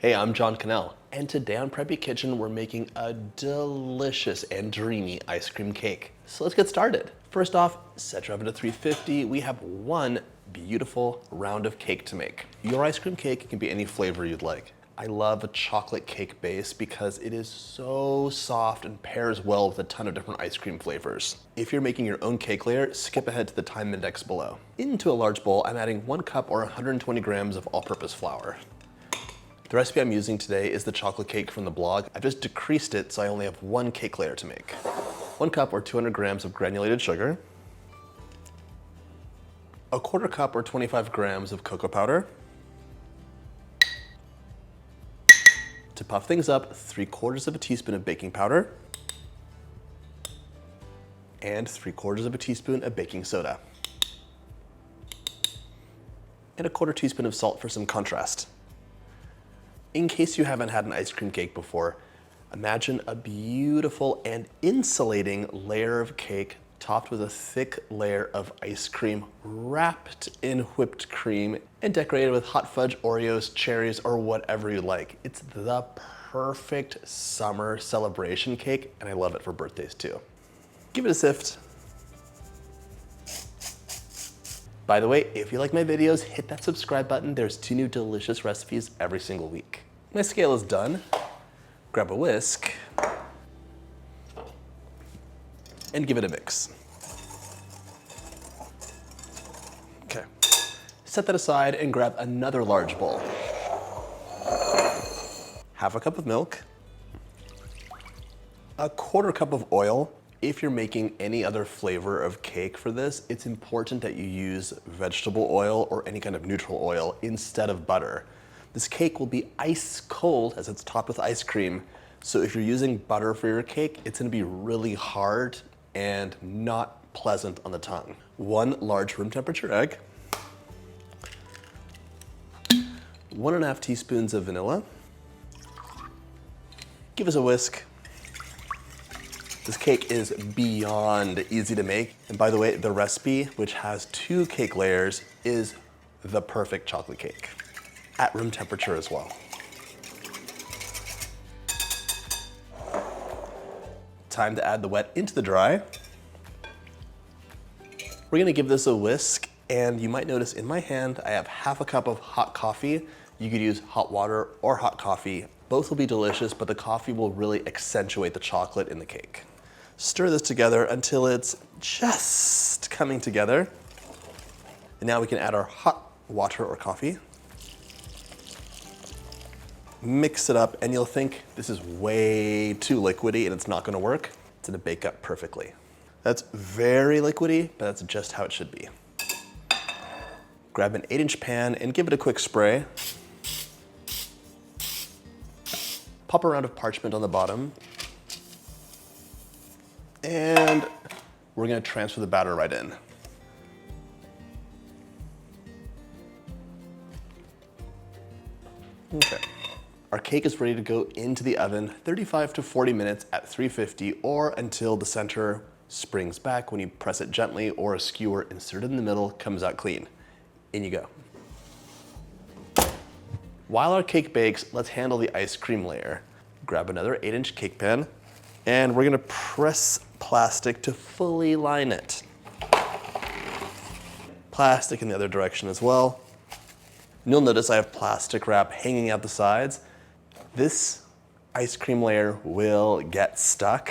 Hey, I'm John Cannell, and today on Preppy Kitchen, we're making a delicious and dreamy ice cream cake. So let's get started. First off, set your oven to 350. We have one beautiful round of cake to make. Your ice cream cake can be any flavor you'd like. I love a chocolate cake base because it is so soft and pairs well with a ton of different ice cream flavors. If you're making your own cake layer, skip ahead to the time index below. Into a large bowl, I'm adding 1 cup or 120 grams of all-purpose flour. The recipe I'm using today is the chocolate cake from the blog. I've just decreased it so I only have one cake layer to make. 1 cup or 200 grams of granulated sugar, 1/4 cup or 25 grams of cocoa powder. To puff things up, 3/4 of a teaspoon of baking powder, and 3/4 of a teaspoon of baking soda. And 1/4 teaspoon of salt for some contrast. In case you haven't had an ice cream cake before, imagine a beautiful and insulating layer of cake topped with a thick layer of ice cream wrapped in whipped cream and decorated with hot fudge, Oreos, cherries, or whatever you like. It's the perfect summer celebration cake, and I love it for birthdays too. Give it a sift. By the way, if you like my videos, hit that subscribe button. There's 2 new delicious recipes every single week. My scale is done. Grab a whisk and give it a mix. Okay. Set that aside and grab another large bowl. 1/2 cup of milk, 1/4 cup of oil. If you're making any other flavor of cake for this, it's important that you use vegetable oil or any kind of neutral oil instead of butter. This cake will be ice cold as it's topped with ice cream. So if you're using butter for your cake, it's gonna be really hard and not pleasant on the tongue. 1 large room temperature egg, 1.5 teaspoons of vanilla. Give us a whisk. This cake is beyond easy to make. And by the way, the recipe, which has 2 cake layers, is the perfect chocolate cake at room temperature as well. Time to add the wet into the dry. We're gonna give this a whisk, and you might notice in my hand, I have 1/2 cup of hot coffee. You could use hot water or hot coffee. Both will be delicious, but the coffee will really accentuate the chocolate in the cake. Stir this together until it's just coming together. And now we can add our hot water or coffee. Mix it up, and you'll think this is way too liquidy and it's not gonna work. It's gonna bake up perfectly. That's very liquidy, but that's just how it should be. Grab an 8-inch pan and give it a quick spray. Pop a round of parchment on the bottom. And we're gonna transfer the batter right in. Okay. Our cake is ready to go into the oven 35 to 40 minutes at 350 or until the center springs back when you press it gently or a skewer inserted in the middle comes out clean. In you go. While our cake bakes, let's handle the ice cream layer. Grab another 8-inch cake pan, and we're gonna press plastic to fully line it. Plastic in the other direction as well. You'll notice I have plastic wrap hanging out the sides. This ice cream layer will get stuck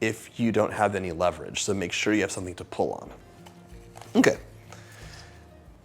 if you don't have any leverage, so make sure you have something to pull on. Okay,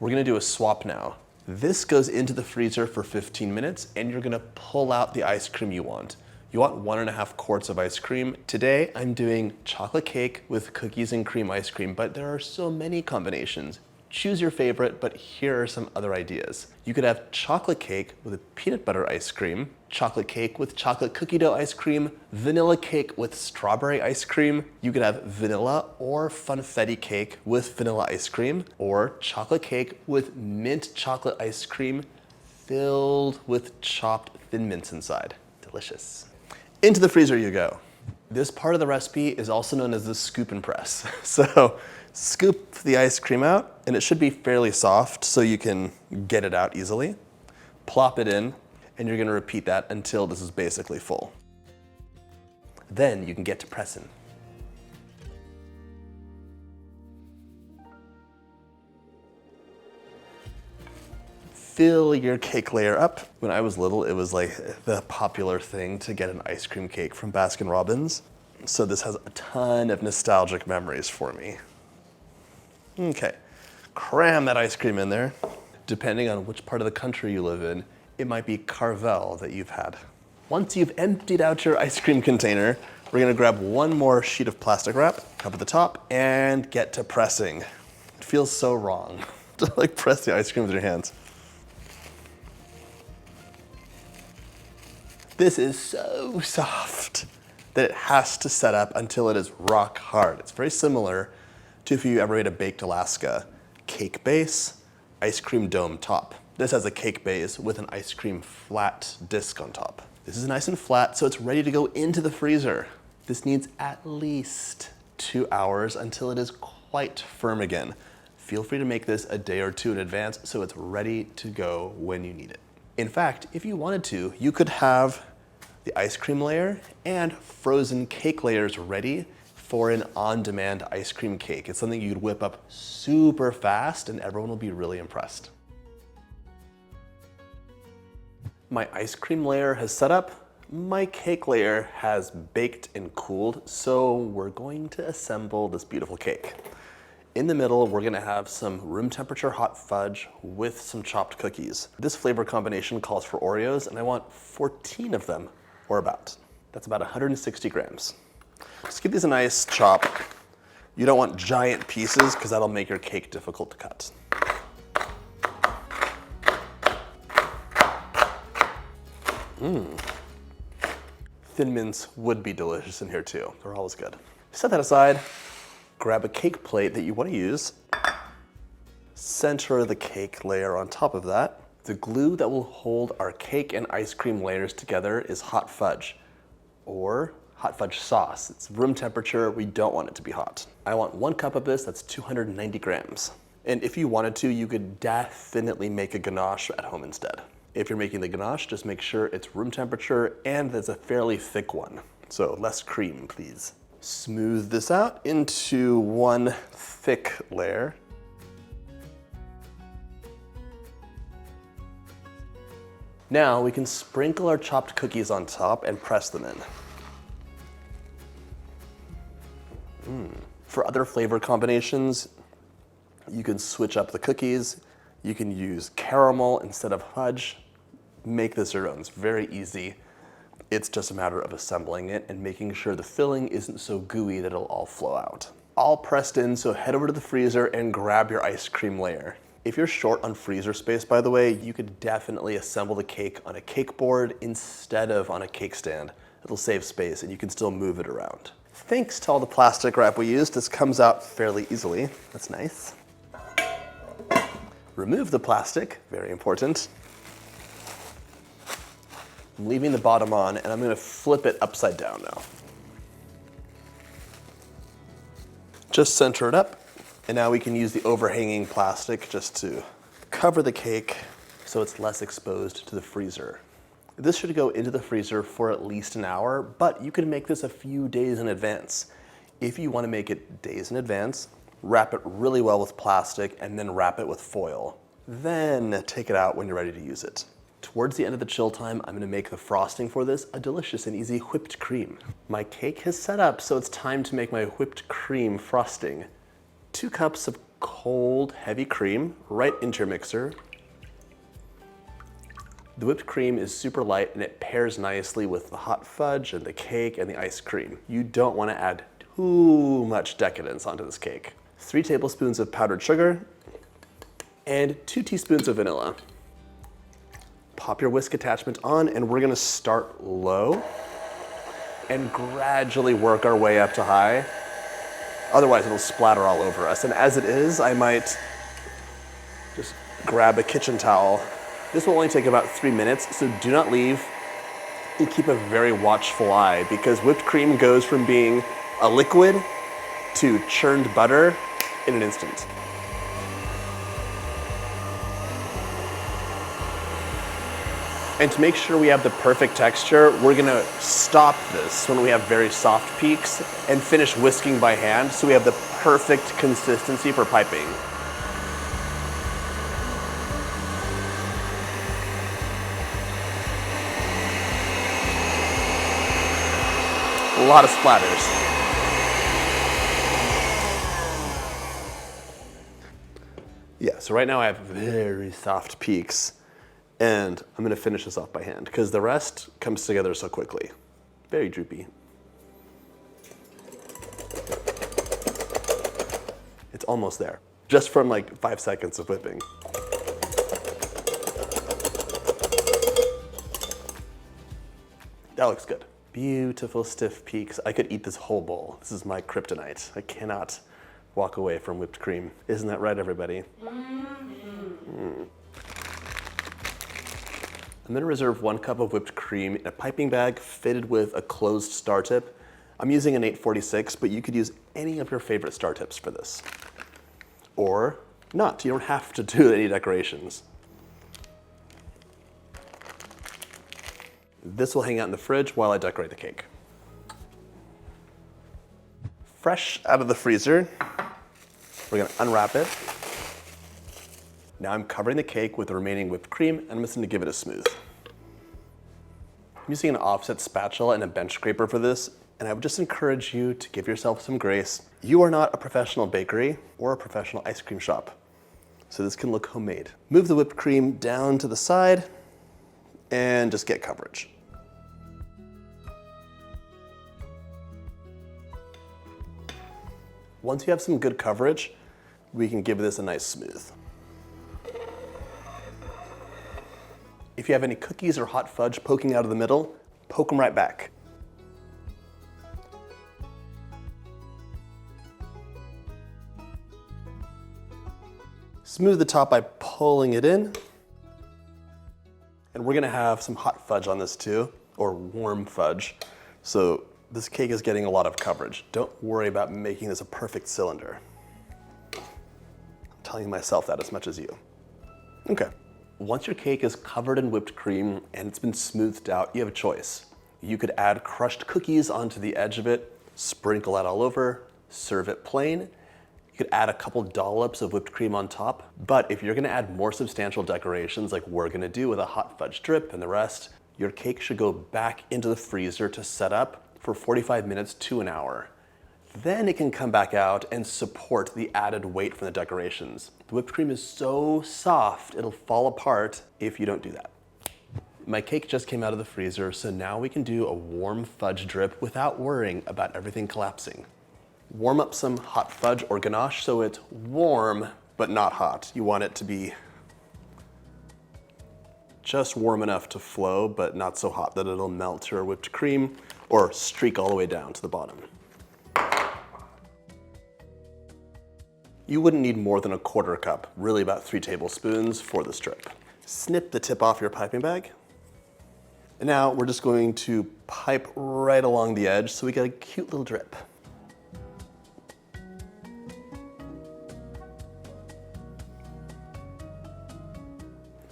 we're gonna do a swap now. This goes into the freezer for 15 minutes, and you're gonna pull out the ice cream you want. You want 1.5 quarts of ice cream. Today, I'm doing chocolate cake with cookies and cream ice cream, but there are so many combinations. Choose your favorite, but here are some other ideas. You could have chocolate cake with peanut butter ice cream, chocolate cake with chocolate cookie dough ice cream, vanilla cake with strawberry ice cream. You could have vanilla or funfetti cake with vanilla ice cream, or chocolate cake with mint chocolate ice cream filled with chopped thin mints inside. Delicious. Into the freezer you go. This part of the recipe is also known as the scoop and press. So scoop the ice cream out, and it should be fairly soft so you can get it out easily. Plop it in, and you're gonna repeat that until this is basically full. Then you can get to pressing. Fill your cake layer up. When I was little, it was like the popular thing to get an ice cream cake from Baskin Robbins. So this has a ton of nostalgic memories for me. Okay, cram that ice cream in there. Depending on which part of the country you live in, it might be Carvel that you've had. Once you've emptied out your ice cream container, we're gonna grab one more sheet of plastic wrap, cover the top, and get to pressing. It feels so wrong to like press the ice cream with your hands. This is so soft that it has to set up until it is rock hard. It's very similar to if you ever ate a baked Alaska. Cake base, ice cream dome top. This has a cake base with an ice cream flat disc on top. This is nice and flat, so it's ready to go into the freezer. This needs at least 2 hours until it is quite firm again. Feel free to make this a day or two in advance so it's ready to go when you need it. In fact, if you wanted to, you could have the ice cream layer and frozen cake layers ready for an on-demand ice cream cake. It's something you'd whip up super fast and everyone will be really impressed. My ice cream layer has set up. My cake layer has baked and cooled, so we're going to assemble this beautiful cake. In the middle, we're gonna have some room temperature hot fudge with some chopped cookies. This flavor combination calls for Oreos, and I want 14 of them, or about. That's about 160 grams. Just give these a nice chop. You don't want giant pieces, because that'll make your cake difficult to cut. Thin mints would be delicious in here too. They're always good. Set that aside. Grab a cake plate that you want to use. Center the cake layer on top of that. The glue that will hold our cake and ice cream layers together is hot fudge, or hot fudge sauce. It's room temperature. We don't want it to be hot. I want 1 cup of this. That's 290 grams. And if you wanted to, you could definitely make a ganache at home instead. If you're making the ganache, just make sure it's room temperature and there's a fairly thick one. So less cream, please. Smooth this out into one thick layer. Now we can sprinkle our chopped cookies on top and press them in. For other flavor combinations, you can switch up the cookies. You can use caramel instead of fudge. Make this your own, it's very easy. It's just a matter of assembling it and making sure the filling isn't so gooey that it'll all flow out. All pressed in, so head over to the freezer and grab your ice cream layer. If you're short on freezer space, by the way, you could definitely assemble the cake on a cake board instead of on a cake stand. It'll save space and you can still move it around. Thanks to all the plastic wrap we used, this comes out fairly easily. That's nice. Remove the plastic, very important. I'm leaving the bottom on and I'm gonna flip it upside down now. Just center it up and now we can use the overhanging plastic just to cover the cake so it's less exposed to the freezer. This should go into the freezer for at least an hour, but you can make this a few days in advance. If you wanna make it days in advance, wrap it really well with plastic and then wrap it with foil. Then take it out when you're ready to use it. Towards the end of the chill time, I'm gonna make the frosting for this a delicious and easy whipped cream. My cake has set up, so it's time to make my whipped cream frosting. 2 cups of cold, heavy cream right into your mixer. The whipped cream is super light and it pairs nicely with the hot fudge and the cake and the ice cream. You don't wanna add too much decadence onto this cake. 3 tablespoons of powdered sugar and 2 teaspoons of vanilla. Pop your whisk attachment on and we're gonna start low and gradually work our way up to high. Otherwise it'll splatter all over us. And as it is, I might just grab a kitchen towel. This will only take about 3 minutes, so do not leave and keep a very watchful eye because whipped cream goes from being a liquid to churned butter in an instant. And to make sure we have the perfect texture, we're gonna stop this when we have very soft peaks and finish whisking by hand so we have the perfect consistency for piping. A lot of splatters. Yeah, so right now I have very soft peaks, and I'm gonna finish this off by hand because the rest comes together so quickly. Very droopy. It's almost there, just from like 5 seconds of whipping. That looks good. Beautiful stiff peaks. I could eat this whole bowl. This is my kryptonite. I cannot walk away from whipped cream. Isn't that right, everybody? I'm gonna reserve 1 cup of whipped cream in a piping bag fitted with a closed star tip. I'm using an 846, but you could use any of your favorite star tips for this. Or not, you don't have to do any decorations. This will hang out in the fridge while I decorate the cake. Fresh out of the freezer, we're gonna unwrap it. Now I'm covering the cake with the remaining whipped cream, and I'm just gonna give it a smooth. I'm using an offset spatula and a bench scraper for this, and I would just encourage you to give yourself some grace. You are not a professional bakery or a professional ice cream shop, so this can look homemade. Move the whipped cream down to the side and just get coverage. Once you have some good coverage, we can give this a nice smooth. If you have any cookies or hot fudge poking out of the middle, poke them right back. Smooth the top by pulling it in. And we're gonna have some hot fudge on this too, or warm fudge. So this cake is getting a lot of coverage. Don't worry about making this a perfect cylinder. I'm telling myself that as much as you. Okay. Once your cake is covered in whipped cream and it's been smoothed out, you have a choice. You could add crushed cookies onto the edge of it, sprinkle that all over, serve it plain. You could add a couple dollops of whipped cream on top. But if you're gonna add more substantial decorations like we're gonna do with a hot fudge drip and the rest, your cake should go back into the freezer to set up for 45 minutes to an hour. Then it can come back out and support the added weight from the decorations. The whipped cream is so soft, it'll fall apart if you don't do that. My cake just came out of the freezer, so now we can do a warm fudge drip without worrying about everything collapsing. Warm up some hot fudge or ganache so it's warm, but not hot. You want it to be just warm enough to flow, but not so hot that it'll melt your whipped cream or streak all the way down to the bottom. You wouldn't need more than a 1/4 cup, really about 3 tablespoons for this drip. Snip the tip off your piping bag. And now we're just going to pipe right along the edge so we get a cute little drip.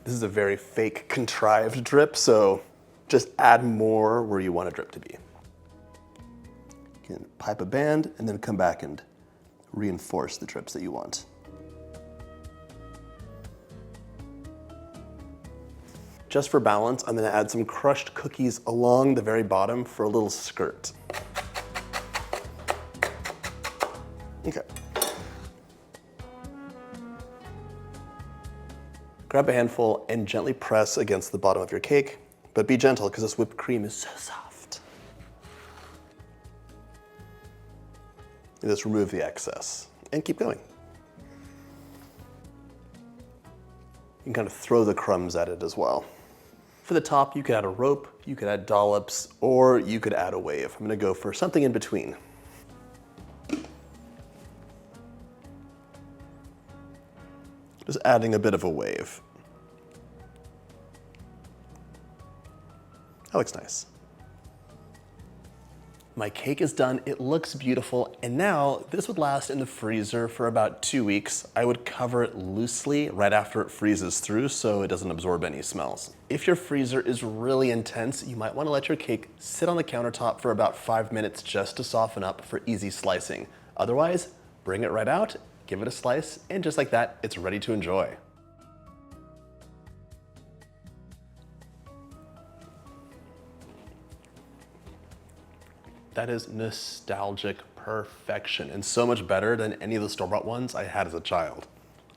This is a very fake, contrived drip, so just add more where you want a drip to be. You can pipe a band and then come back and reinforce the drips that you want. Just for balance, I'm gonna add some crushed cookies along the very bottom for a little skirt. Okay. Grab a handful and gently press against the bottom of your cake, but be gentle because this whipped cream is so soft. And just remove the excess and keep going. You can kind of throw the crumbs at it as well. For the top, you could add a rope, you could add dollops, or you could add a wave. I'm gonna go for something in between. Just adding a bit of a wave. That looks nice. My cake is done, it looks beautiful, and now this would last in the freezer for about 2 weeks. I would cover it loosely right after it freezes through so it doesn't absorb any smells. If your freezer is really intense, you might want to let your cake sit on the countertop for about 5 minutes just to soften up for easy slicing. Otherwise, bring it right out, give it a slice, and just like that, it's ready to enjoy. That is nostalgic perfection and so much better than any of the store-bought ones I had as a child.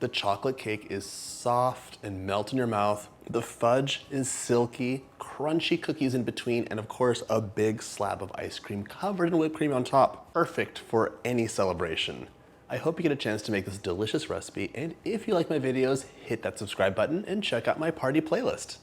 The chocolate cake is soft and melt in your mouth. The fudge is silky, crunchy cookies in between, and of course, a big slab of ice cream covered in whipped cream on top. Perfect for any celebration. I hope you get a chance to make this delicious recipe, and if you like my videos, hit that subscribe button and check out my party playlist.